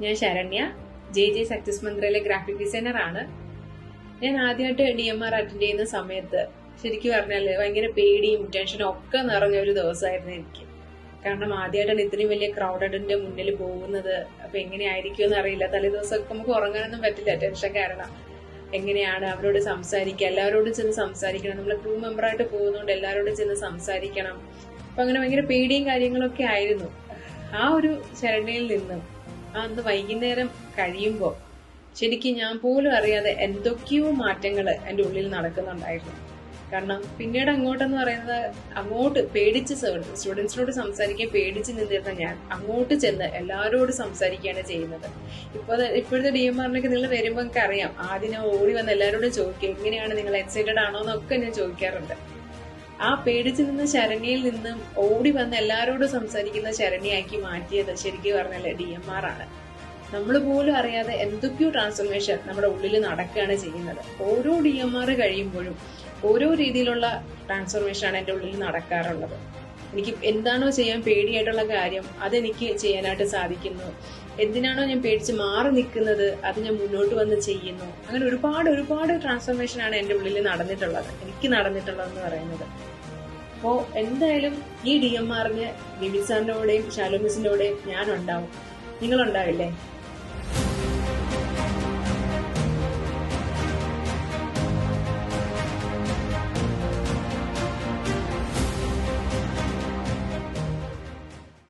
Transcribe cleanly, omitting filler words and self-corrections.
ഞാൻ Saranya, J success മന്ത്രയിലെ graphic designer ആണ്. ഞാൻ ആദ്യമായിട്ട് DMR അറ്റൻഡ് ചെയ്യുന്ന സമയത്ത് ശരിക്കും പറഞ്ഞാല് ഭയങ്കര പേടിയും ടെൻഷനും ഒക്കെ നിറഞ്ഞ ഒരു ദിവസമായിരുന്നു എനിക്ക്. കാരണം ആദ്യമായിട്ടാണ് ഇത്രയും വലിയ ക്രൗഡഡിന്റെ മുന്നിൽ പോകുന്നത്. അപ്പൊ എങ്ങനെയായിരിക്കും എന്ന് അറിയില്ല. തലേദിവസമൊക്കെ നമുക്ക് ഉറങ്ങാനൊന്നും പറ്റില്ല, ടെൻഷൻ കാരണം. എങ്ങനെയാണ് അവരോട് സംസാരിക്കുക, എല്ലാവരോടും ചെന്ന് സംസാരിക്കണം. നമ്മൾ ക്രൂ മെമ്പറായിട്ട് പോകുന്നതുകൊണ്ട് എല്ലാവരോടും ചെന്ന് സംസാരിക്കണം. അപ്പൊ അങ്ങനെ ഭയങ്കര പേടിയും കാര്യങ്ങളൊക്കെ ആയിരുന്നു. ആ ഒരു ശരണ്യയിൽ നിന്നും അന്ന് വൈകുന്നേരം കഴിയുമ്പോൾ ശരിക്കും ഞാൻ പോലും അറിയാതെ എന്തൊക്കെയോ മാറ്റങ്ങൾ എൻ്റെ ഉള്ളിൽ നടക്കുന്നുണ്ടായിരുന്നു. കാരണം പിന്നീട് അങ്ങോട്ടെന്ന് പറയുന്നത്, അങ്ങോട്ട് പേടിച്ച് സ്റ്റുഡൻസിനോട് സംസാരിക്കാൻ പേടിച്ച് നിന്നിരുന്ന ഞാൻ അങ്ങോട്ട് ചെന്ന് എല്ലാവരോടും സംസാരിക്കുകയാണ് ചെയ്യുന്നത്. ഇപ്പോഴത്തെ DMRനൊക്കെ നിങ്ങൾ വരുമ്പോൾ എനിക്ക് അറിയാം, ആദ്യം ഞാൻ ഓടി വന്ന് എല്ലാവരോടും ചോദിക്കും, എങ്ങനെയാണ്, നിങ്ങൾ എക്സൈറ്റഡ് ആണോ എന്നൊക്കെ ഞാൻ ചോദിക്കാറുണ്ട്. ആ പേടിച്ചു നിന്ന ശരണ്യയിൽ നിന്നും ഓടി വന്ന് എല്ലാവരോടും സംസാരിക്കുന്ന ശരണ്യയാക്കി മാറ്റിയത് ശരിക്കും പറഞ്ഞാൽ DMR ആണ്. നമ്മൾ പോലും അറിയാതെ എന്തൊക്കെയോ ട്രാൻസ്ഫോർമേഷൻ നമ്മുടെ ഉള്ളിൽ നടക്കുകയാണ് ചെയ്യുന്നത്. ഓരോ DMR കഴിയുമ്പോഴും ഓരോ രീതിയിലുള്ള ട്രാൻസ്ഫോർമേഷൻ ആണ് എൻ്റെ ഉള്ളിൽ നടക്കാറുള്ളത്. എനിക്ക് എന്താണോ ചെയ്യാൻ പേടിയായിട്ടുള്ള കാര്യം അതെനിക്ക് ചെയ്യാനായിട്ട് സാധിക്കുന്നു. എന്തിനാണോ ഞാൻ പേടിച്ച് മാറി നിൽക്കുന്നത് അത് ഞാൻ മുന്നോട്ട് വന്ന് ചെയ്യുന്നു. അങ്ങനെ ഒരുപാട് ട്രാൻസ്ഫോർമേഷൻ ആണ് എൻ്റെ ഉള്ളിൽ എനിക്ക് നടന്നിട്ടുള്ളതെന്ന് പറയുന്നത്. അപ്പോ എന്തായാലും ഈ DMRന് ബിബി സാറിന്റെ കൂടെയും ഷാലു മിസ്സിന്റെ കൂടെയും ഞാൻ ഉണ്ടാവും. നിങ്ങളുണ്ടാവില്ലേ?